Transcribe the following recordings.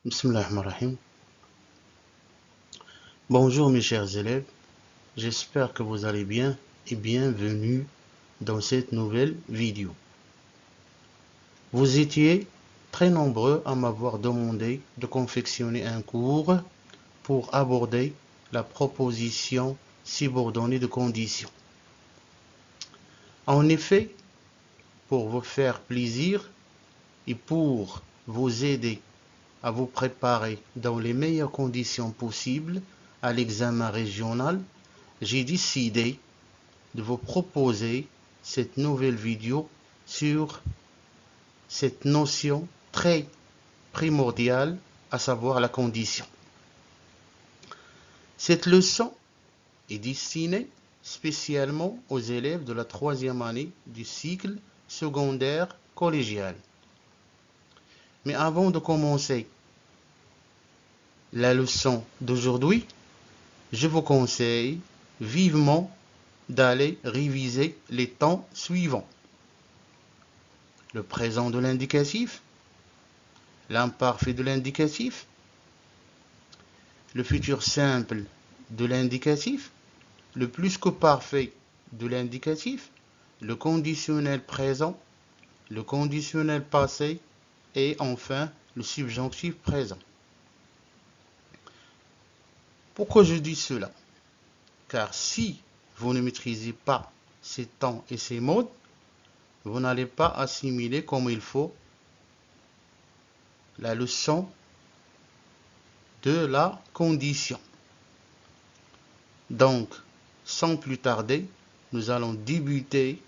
Bismillahirrahmanirrahim. Bonjour mes chers élèves, j'espère que vous allez bien et bienvenue dans cette nouvelle vidéo. Vous étiez très nombreux à m'avoir demandé de confectionner un cours pour aborder la proposition subordonnée de conditions. En effet, pour vous faire plaisir et pour vous aider à vous préparer dans les meilleures conditions possibles à l'examen régional, j'ai décidé de vous proposer cette nouvelle vidéo sur cette notion très primordiale, à savoir la condition. Cette leçon est destinée spécialement aux élèves de la 3e année du cycle secondaire collégial. Mais avant de commencer la leçon d'aujourd'hui, je vous conseille vivement d'aller réviser les temps suivants. Le présent de l'indicatif, l'imparfait de l'indicatif, le futur simple de l'indicatif, le plus que parfait de l'indicatif, le conditionnel présent, le conditionnel passé et enfin le subjonctif présent. Pourquoi je dis cela? Car si vous ne maîtrisez pas ces temps et ces modes, vous n'allez pas assimiler comme il faut la leçon de la condition. Donc, sans plus tarder, nous allons débuter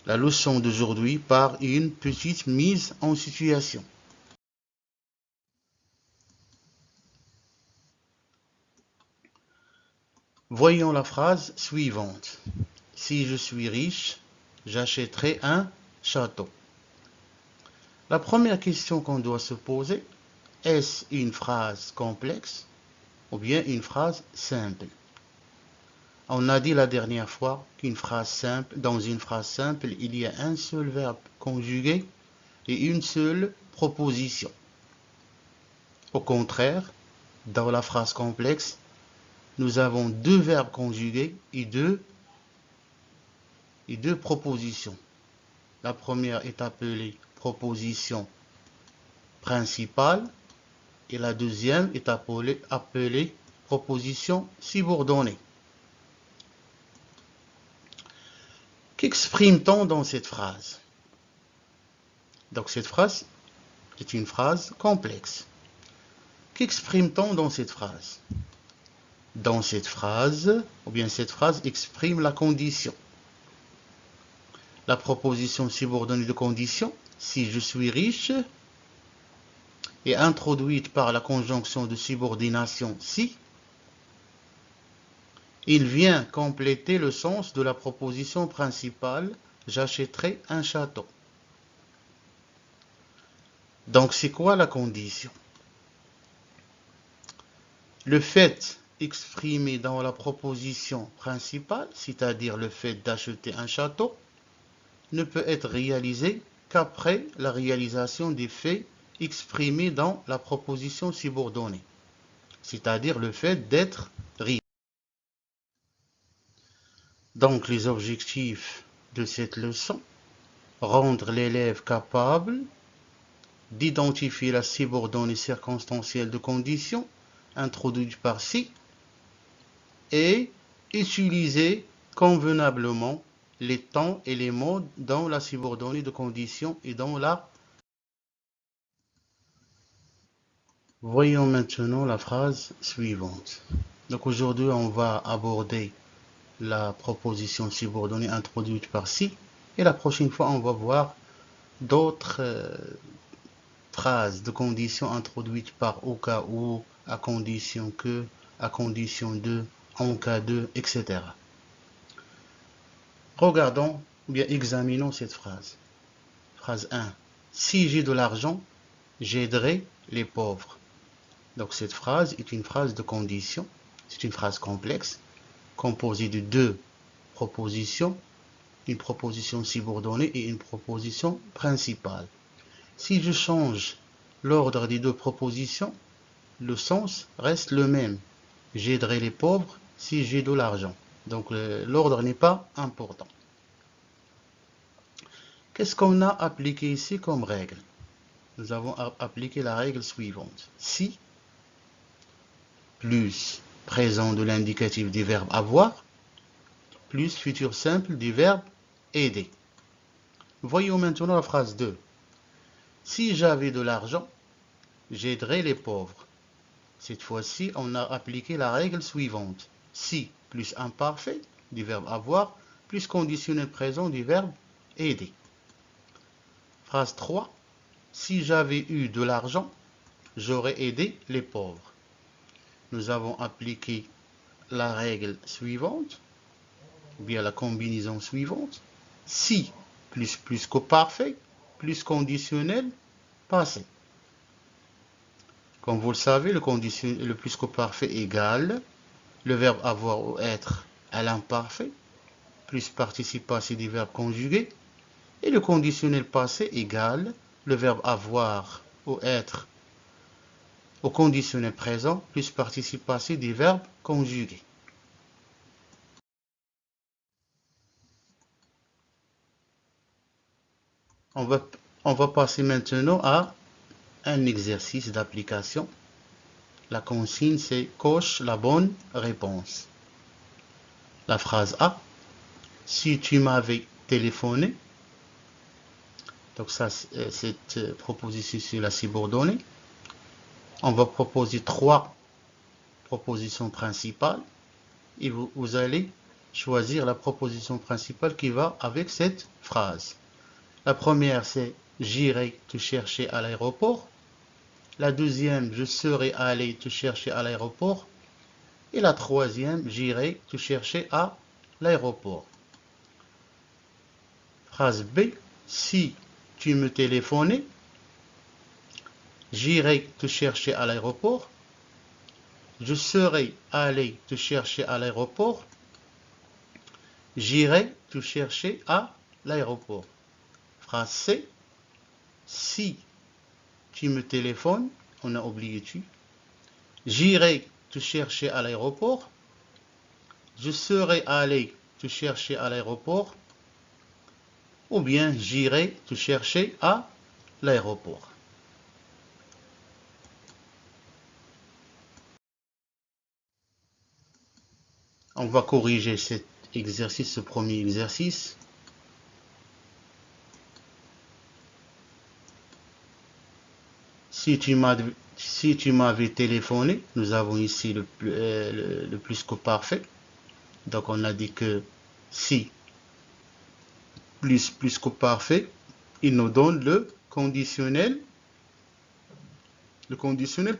la leçon d'aujourd'hui par une petite mise en situation. Voyons la phrase suivante. Si je suis riche, j'achèterai un château. La première question qu'on doit se poser, est-ce une phrase complexe ou bien une phrase simple? On a dit la dernière fois qu'une phrase simple, dans une phrase simple, il y a un seul verbe conjugué et une seule proposition. Au contraire, dans la phrase complexe, nous avons deux verbes conjugués et deux propositions. La première est appelée proposition principale et la deuxième est appelée proposition subordonnée. Qu'exprime-t-on dans cette phrase? Donc cette phrase est une phrase complexe. Qu'exprime-t-on dans cette phrase? Dans cette phrase, cette phrase exprime la condition. La proposition subordonnée de condition, si je suis riche, est introduite par la conjonction de subordination si. Il vient compléter le sens de la proposition principale, j'achèterai un château. Donc c'est quoi la condition? Le fait exprimé dans la proposition principale, c'est-à-dire le fait d'acheter un château, ne peut être réalisé qu'après la réalisation des faits exprimés dans la proposition subordonnée, c'est-à-dire le fait d'être riche. Donc les objectifs de cette leçon, rendre l'élève capable d'identifier la subordonnée circonstancielle de condition introduite par si et utiliser convenablement les temps et les modes dans la subordonnée de condition et dans la... Voyons maintenant la phrase suivante. Donc aujourd'hui, on va aborder la proposition subordonnée introduite par si et la prochaine fois, on va voir d'autres phrases de conditions introduites par au cas où, à condition que, à condition de, en cas de, etc. Regardons ou bien examinons cette phrase. Phrase 1. Si j'ai de l'argent, j'aiderai les pauvres. Donc cette phrase est une phrase de condition. C'est une phrase complexe, composée de deux propositions, une proposition subordonnée et une proposition principale. Si je change l'ordre des deux propositions, le sens reste le même. J'aiderai les pauvres si j'ai de l'argent. Donc l'ordre n'est pas important. Qu'est-ce qu'on a appliqué ici comme règle? Nous avons appliqué la règle suivante. Si plus présent de l'indicatif du verbe avoir, plus futur simple du verbe aider. Voyons maintenant la phrase 2. Si j'avais de l'argent, j'aiderais les pauvres. Cette fois-ci, on a appliqué la règle suivante. Si plus imparfait du verbe avoir, plus conditionnel présent du verbe aider. Phrase 3. Si j'avais eu de l'argent, j'aurais aidé les pauvres. Nous avons appliqué la règle suivante, ou bien la combinaison suivante. Si plus qu'au parfait, plus conditionnel passé. Comme vous le savez, le plus qu'au parfait égale le verbe avoir ou être à l'imparfait, plus participe passé du verbe conjugué, et le conditionnel passé égale le verbe avoir ou être au conditionnel présent, plus participe passé du verbe conjugué. On va passer maintenant à un exercice d'application. La consigne, c'est coche la bonne réponse. La phrase A, si tu m'avais téléphoné, donc ça, cette proposition sur la subordonnée. On va proposer 3 propositions principales et vous allez choisir la proposition principale qui va avec cette phrase. La première, c'est j'irai te chercher à l'aéroport. La deuxième, je serai allé te chercher à l'aéroport. Et la troisième, j'irai te chercher à l'aéroport. Phrase B, si tu me téléphonais, j'irai te chercher à l'aéroport. Je serai allé te chercher à l'aéroport. J'irai te chercher à l'aéroport. Phrase C, si tu me téléphones, on a oublié tu. J'irai te chercher à l'aéroport. Je serai allé te chercher à l'aéroport. Ou bien j'irai te chercher à l'aéroport. On va corriger cet exercice, ce premier exercice. Si tu m'avais téléphoné, nous avons ici le plus que parfait. Donc on a dit que si plus que parfait, il nous donne le conditionnel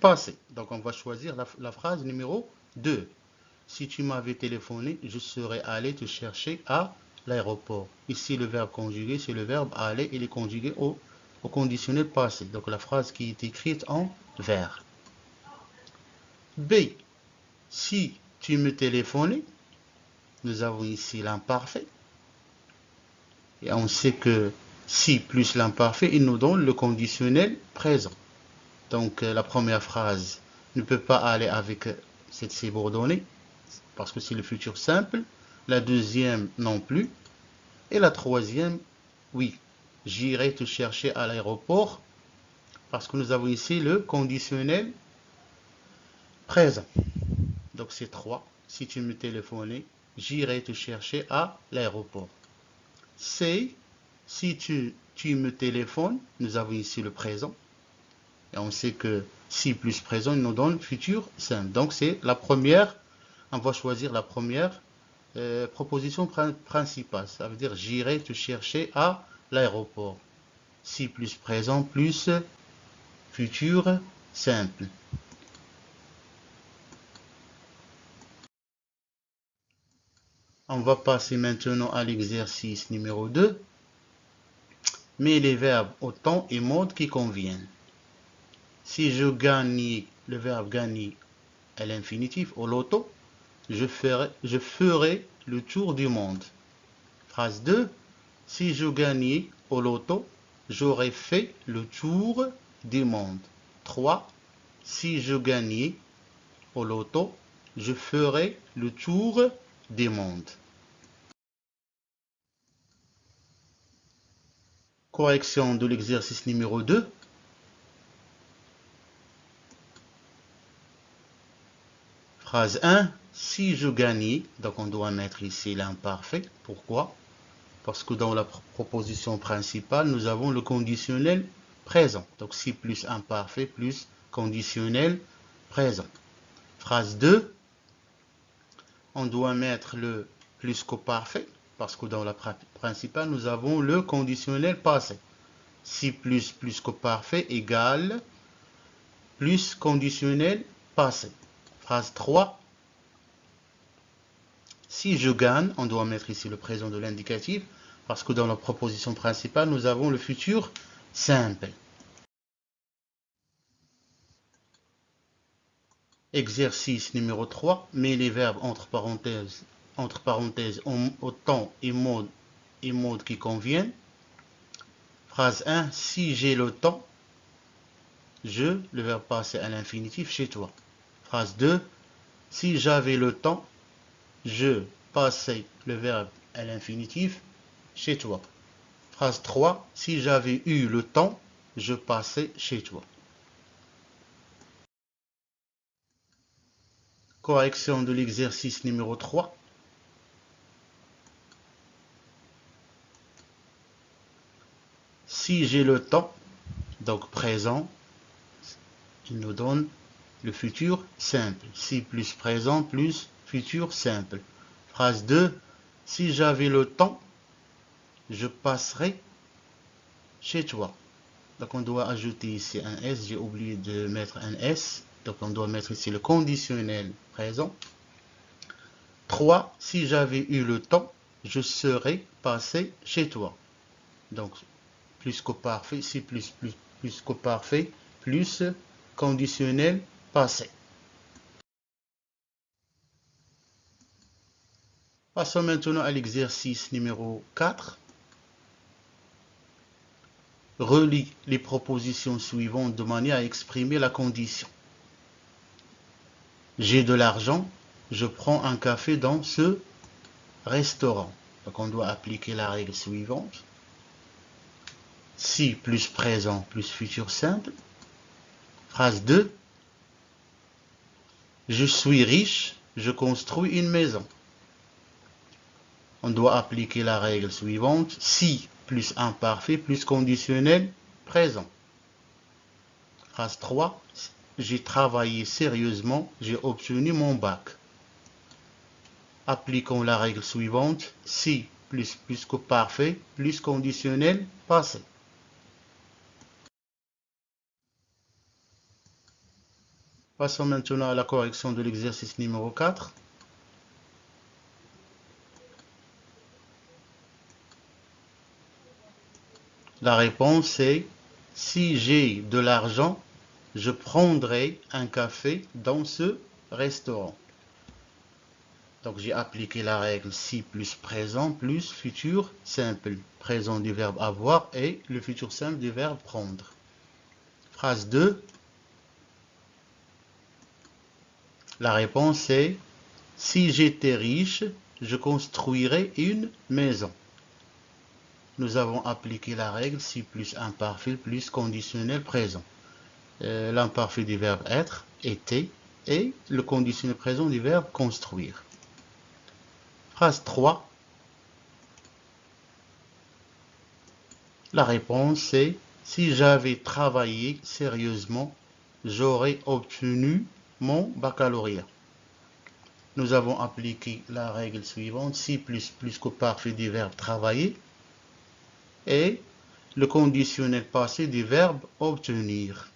passé. Donc on va choisir la phrase numéro 2. Si tu m'avais téléphoné, je serais allé te chercher à l'aéroport. Ici, le verbe conjugué, c'est le verbe aller, il est conjugué au conditionnel passé. Donc la phrase qui est écrite en vert. B. Si tu me téléphonais, nous avons ici l'imparfait. Et on sait que si plus l'imparfait, il nous donne le conditionnel présent. Donc la première phrase ne peut pas aller avec cette subordonnée parce que c'est le futur simple. La deuxième non plus. Et la troisième, oui, j'irai te chercher à l'aéroport parce que nous avons ici le conditionnel présent. Donc c'est 3. Si tu me téléphonais, j'irai te chercher à l'aéroport. C, si tu me téléphones, nous avons ici le présent. Et on sait que si plus présent, il nous donne futur simple. Donc c'est la première, on va choisir la première proposition principale. Ça veut dire j'irai te chercher à l'aéroport. Si plus présent plus futur simple. On va passer maintenant à l'exercice numéro 2. Mets les verbes au temps et mode qui conviennent. Si je gagne le verbe gagner à l'infinitif, au loto, je ferai le tour du monde. Phrase 2. Si je gagnais au loto, j'aurais fait le tour du monde. 3. Si je gagnais au loto, je ferai le tour du monde. Correction de l'exercice numéro 2. Phrase 1. Si je gagnais, donc on doit mettre ici l'imparfait. Pourquoi? Parce que dans la proposition principale, nous avons le conditionnel présent. Donc si plus imparfait plus conditionnel présent. Phrase 2. On doit mettre le plus qu'au parfait. Parce que dans la principale, nous avons le conditionnel passé. Si plus qu'au parfait égale plus conditionnel passé. Phrase 3. Si je gagne, on doit mettre ici le présent de l'indicatif, parce que dans la proposition principale, nous avons le futur simple. Exercice numéro 3. Mets les verbes entre parenthèses au temps et mode qui conviennent. Phrase 1. Si j'ai le temps, je, le verbe passé à l'infinitif, chez toi. Phrase 2. Si j'avais le temps, je passais le verbe à l'infinitif chez toi. Phrase 3. Si j'avais eu le temps, je passais chez toi. Correction de l'exercice numéro 3. Si j'ai le temps, donc présent, il nous donne le futur simple. Si plus présent plus futur simple. Phrase 2. Si j'avais le temps, je passerai chez toi. Donc on doit ajouter ici un S. J'ai oublié de mettre un S. Donc on doit mettre ici le conditionnel présent. 3. Si j'avais eu le temps, je serais passé chez toi. Donc plus qu'au parfait, si plus qu'au parfait, plus conditionnel passé. Passons maintenant à l'exercice numéro 4. Relie les propositions suivantes de manière à exprimer la condition. J'ai de l'argent, je prends un café dans ce restaurant. Donc on doit appliquer la règle suivante. Si plus présent plus futur simple. Phrase 2. Je suis riche, je construis une maison. On doit appliquer la règle suivante. Si plus imparfait plus conditionnel présent. Phrase 3. J'ai travaillé sérieusement, j'ai obtenu mon bac. Appliquons la règle suivante. Si plus qu'au parfait plus conditionnel passé. Passons maintenant à la correction de l'exercice numéro 4. La réponse est: si j'ai de l'argent, je prendrai un café dans ce restaurant. Donc j'ai appliqué la règle si plus présent plus futur simple. Présent du verbe avoir et le futur simple du verbe prendre. Phrase 2. La réponse est: si j'étais riche, je construirais une maison. Nous avons appliqué la règle si plus imparfait plus conditionnel présent. L'imparfait du verbe être, était, et le conditionnel présent du verbe construire. Phrase 3. La réponse est: si j'avais travaillé sérieusement, j'aurais obtenu mon baccalauréat. Nous avons appliqué la règle suivante, si plus qu'au parfait du verbe travailler, et le conditionnel passé du verbe obtenir.